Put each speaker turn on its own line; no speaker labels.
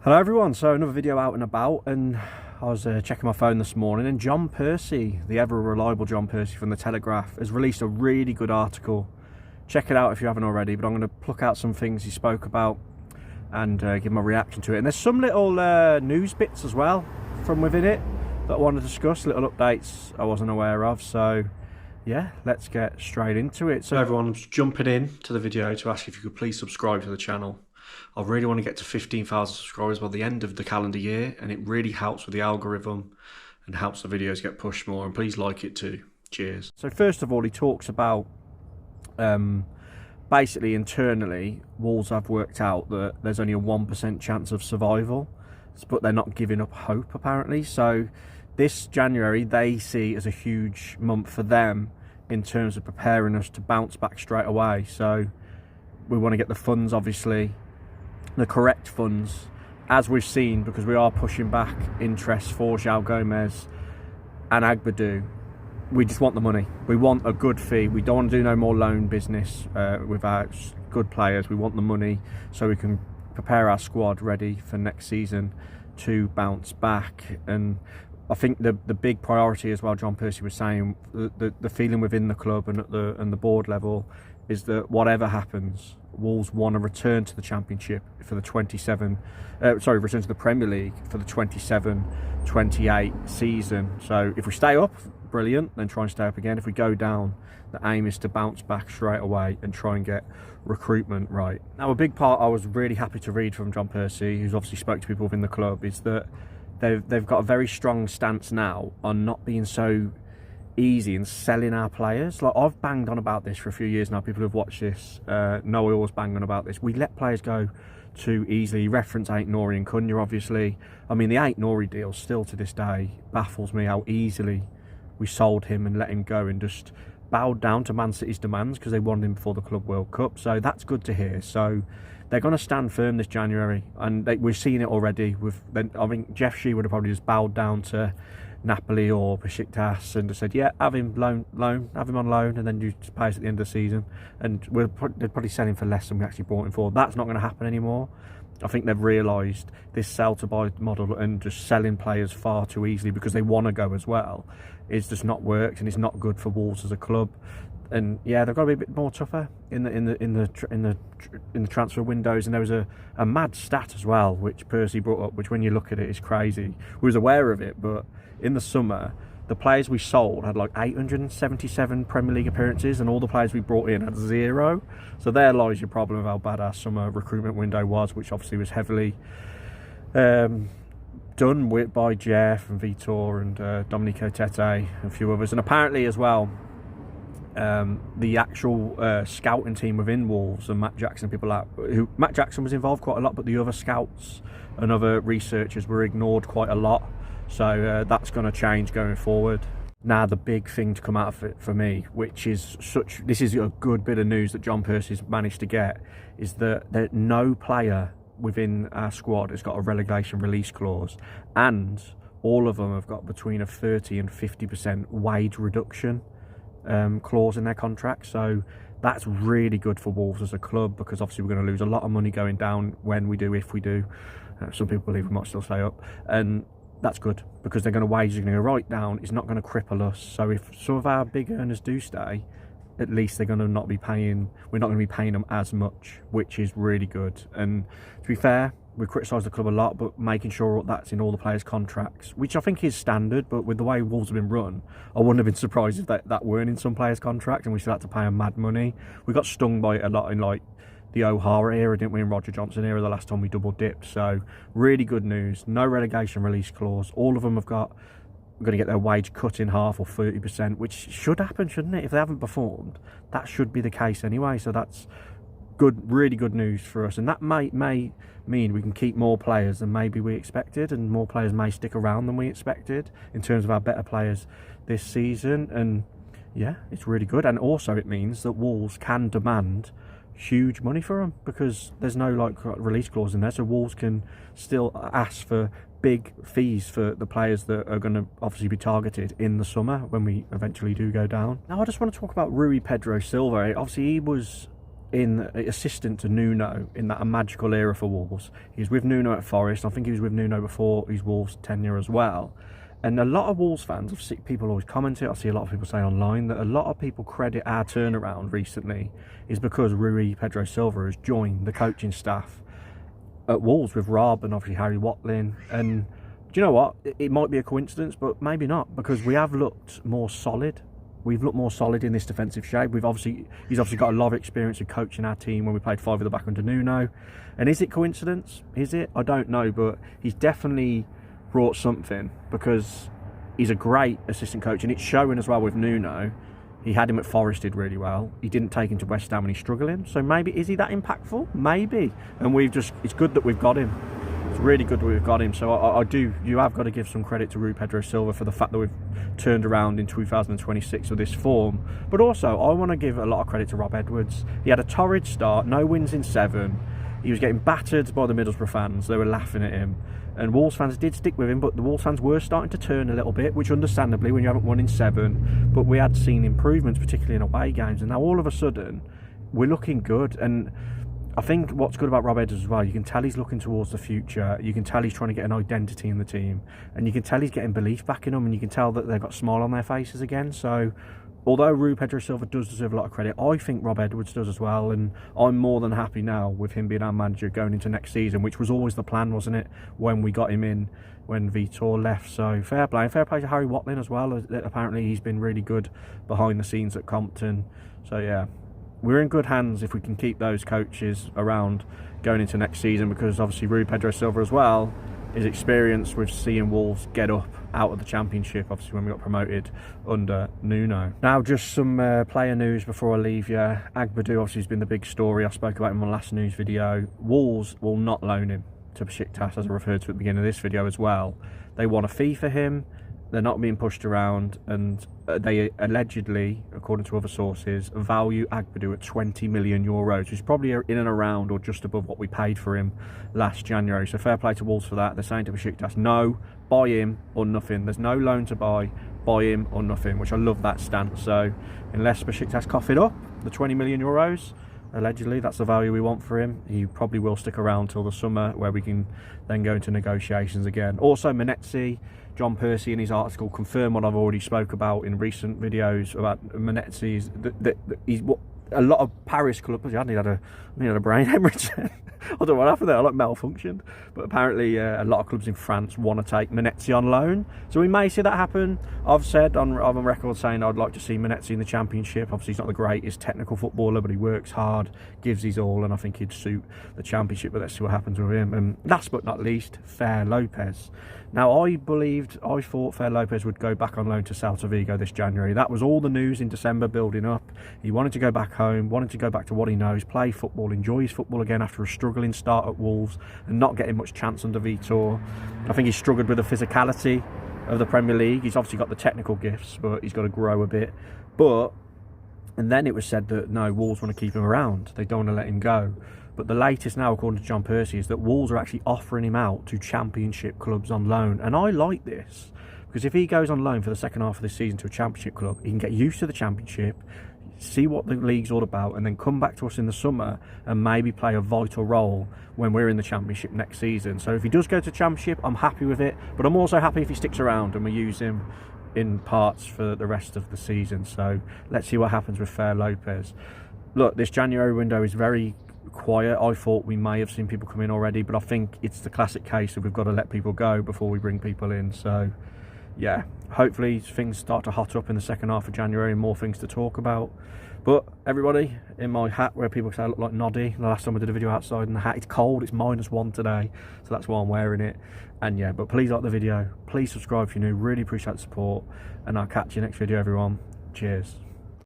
Hello everyone, so another video out and about, and I was checking my phone this morning and John Percy, the ever reliable John Percy from the Telegraph, has released a really good article. Check it out if you haven't already, but I'm going to pluck out some things he spoke about and give my reaction to it. And there's some little news bits as well from within it that I want to discuss, little updates I wasn't aware of, so yeah, let's get straight into it. So everyone, I'm just jumping in to the video to ask if you could please subscribe to the channel. I really want to get to 15,000 subscribers by the end of the calendar year, and it really helps with the algorithm and helps the videos get pushed more, and please like it too. Cheers. So first of all, he talks about basically internally Wolves have worked out that there's only a 1% chance of survival, but they're not giving up hope apparently. So this January they see as a huge month for them in terms of preparing us to bounce back straight away. So we want to get the funds, obviously the correct funds, as we've seen, because we are pushing back interest for João Gomez and Agbadou. We just want the money. We want a good fee. We don't want to do no more loan business with our good players. We want the money so we can prepare our squad ready for next season to bounce back. And I think the big priority as well, John Percy was saying, the feeling within the club and at the board level is that whatever happens, Wolves want to return to the Championship for the return to the Premier League for the 27-28 season. So if we stay up, brilliant, then try and stay up again. If we go down, the aim is to bounce back straight away and try and get recruitment right. Now, a big part I was really happy to read from John Percy, who's obviously spoke to people within the club, is that they've got a very strong stance now on not being so easy in selling our players. Like, I've banged on about this for a few years now. People who've watched this know I always bang on about this. We let players go too easily. Reference Aït-Nouri and Cunha, obviously. I mean, the Aït-Nouri deal still to this day baffles me how easily we sold him and let him go and just bowed down to Man City's demands because they wanted him before the Club World Cup. So that's good to hear. So they're going to stand firm this January, and we're seeing it already. I think Jeff Shee would have probably just bowed down to Napoli or Besiktas and just said, yeah, have him on loan, and then you just pay us at the end of the season, and they'd probably sell him for less than we actually bought him for. That's not going to happen anymore. I think they've realised this sell to buy model and just selling players far too easily because they want to go as well is just not worked, and it's not good for Wolves as a club. And yeah, they've got to be a bit more tougher in the transfer windows. And there was a mad stat as well, which Percy brought up, which when you look at it is crazy. We was aware of it, but in the summer, the players we sold had like 877 Premier League appearances, and all the players we brought in had 0. So there lies your problem of how bad our summer recruitment window was, which obviously was heavily done by Jeff and Vitor and Dominico Tete and a few others. And apparently as well, the actual scouting team within Wolves and Matt Jackson, Matt Jackson was involved quite a lot, but the other scouts and other researchers were ignored quite a lot. So that's going to change going forward. Now, the big thing to come out of it for me, which is this is a good bit of news that John Percy's managed to get, is that no player within our squad has got a relegation release clause, and all of them have got between a 30 and 50% wage reduction clause in their contract. So that's really good for Wolves as a club, because obviously we're going to lose a lot of money going down if we do. Some people believe we might still stay up, and that's good because they're going to wages are going to go right down. It's not going to cripple us. So if some of our big earners do stay, at least they're going to not be paying. We're not going to be paying them as much, which is really good. And to be fair, we criticise the club a lot, but making sure that's in all the players' contracts, which I think is standard. But with the way Wolves have been run, I wouldn't have been surprised if that weren't in some players' contract and we still had to pay them mad money. We got stung by it a lot in like the O'Hara era, didn't we, in Roger Johnson era, the last time we double dipped. So really good news. No relegation release clause. All of them are going to get their wage cut in half or 30%, which should happen, shouldn't it? If they haven't performed, that should be the case anyway. So that's good, really good news for us, and that may mean we can keep more players than maybe we expected, and more players may stick around than we expected in terms of our better players this season. And yeah, it's really good. And also it means that Wolves can demand huge money for them because there's no like release clause in there, so Wolves can still ask for big fees for the players that are going to obviously be targeted in the summer when we eventually do go down. Now I just want to talk about Pedro Silva. Obviously he was assistant to Nuno in that magical era for Wolves. He was with Nuno at Forest. I think he was with Nuno before his Wolves tenure as well. And a lot of Wolves fans, I've seen people always comment it, I see a lot of people say online that a lot of people credit our turnaround recently is because Rui Pedro Silva has joined the coaching staff at Wolves with Rob and obviously Harry Watling. And do you know what? It might be a coincidence, but maybe not, because we have looked more solid. We've looked more solid in this defensive shape. He's obviously got a lot of experience of coaching our team when we played 5 at the back under Nuno. And is it coincidence? Is it? I don't know, but he's definitely brought something, because he's a great assistant coach, and it's showing as well with Nuno. He had him at Forest, did really well. He didn't take him to West Ham when he's struggling. So maybe, is he that impactful? Maybe. And it's good that we've got him. It's really good that we've got him. So you have got to give some credit to Rui Pedro Silva for the fact that we've turned around in 2026 with this form. But also, I want to give a lot of credit to Rob Edwards. He had a torrid start, no wins in 7. He was getting battered by the Middlesbrough fans. They were laughing at him. And Wolves fans did stick with him, but the Wolves fans were starting to turn a little bit, which understandably when you haven't won in 7. But we had seen improvements, particularly in away games. And now all of a sudden, we're looking good. And I think what's good about Rob Edwards as well, you can tell he's looking towards the future. You can tell he's trying to get an identity in the team. And you can tell he's getting belief back in them. And you can tell that they've got a smile on their faces again. So although Rui Pedro Silva does deserve a lot of credit, I think Rob Edwards does as well, and I'm more than happy now with him being our manager going into next season, which was always the plan, wasn't it, when we got him in, when Vitor left. So fair play. And fair play to Harry Watling as well. Apparently he's been really good behind the scenes at Compton. So yeah, we're in good hands if we can keep those coaches around going into next season, because obviously Rui Pedro Silva as well is experienced with seeing Wolves get up out of the Championship, obviously when we got promoted under Nuno. Now just some player news before I leave you. Agbadou obviously has been the big story. I spoke about him on my last news video. Wolves will not loan him to Besiktas, as I referred to at the beginning of this video as well. They want a fee for him. They're not being pushed around, and they allegedly, according to other sources, value Agbadou at €20 million, which is probably in and around or just above what we paid for him last January. So fair play to Wolves for that. They're saying to Besiktas, no, buy him or nothing. There's no loan to buy him or nothing, which I love that stance. So unless Besiktas cough it up, the €20 million, allegedly, that's the value we want for him. He probably will stick around till the summer, where we can then go into negotiations again. Also, Mansell, John Percy in his article confirmed what I've already spoke about in recent videos about Mansell's. He's what a lot of Paris clubs. I had a brain hemorrhage. I don't know what happened there. I malfunctioned. But apparently, a lot of clubs in France want to take Mansell on loan. So we may see that happen. I've said on record saying I'd like to see Mansell in the Championship. Obviously, he's not the greatest technical footballer, but he works hard, gives his all, and I think he'd suit the Championship. But let's see what happens with him. And last but not least, Fer López. Now, I thought Fer López would go back on loan to Celta Vigo this January. That was all the news in December building up. He wanted to go back home, wanted to go back to what he knows, play football, enjoy his football again after a struggling start at Wolves and not getting much chance under Vitor. I think he struggled with the physicality of the Premier League. He's obviously got the technical gifts, but he's got to grow a bit. And then it was said that, no, Wolves want to keep him around. They don't want to let him go. But the latest now, according to John Percy, is that Wolves are actually offering him out to Championship clubs on loan. And I like this, because if he goes on loan for the second half of this season to a Championship club, he can get used to the Championship, see what the league's all about, and then come back to us in the summer and maybe play a vital role when we're in the Championship next season. So if he does go to Championship, I'm happy with it. But I'm also happy if he sticks around and we use him in parts for the rest of the season. So let's see what happens with Fer López. Look, this January window is very quiet. I thought we may have seen people come in already, but I think it's the classic case of we've got to let people go before we bring people in. So yeah, hopefully things start to hot up in the second half of January and more things to talk about. But everybody, in my hat where people say I look like Noddy, the last time I did a video outside in the hat, it's cold, it's -1 today, so that's why I'm wearing it. And yeah, but please like the video, please subscribe if you're new, really appreciate the support, and I'll catch you next video everyone. Cheers.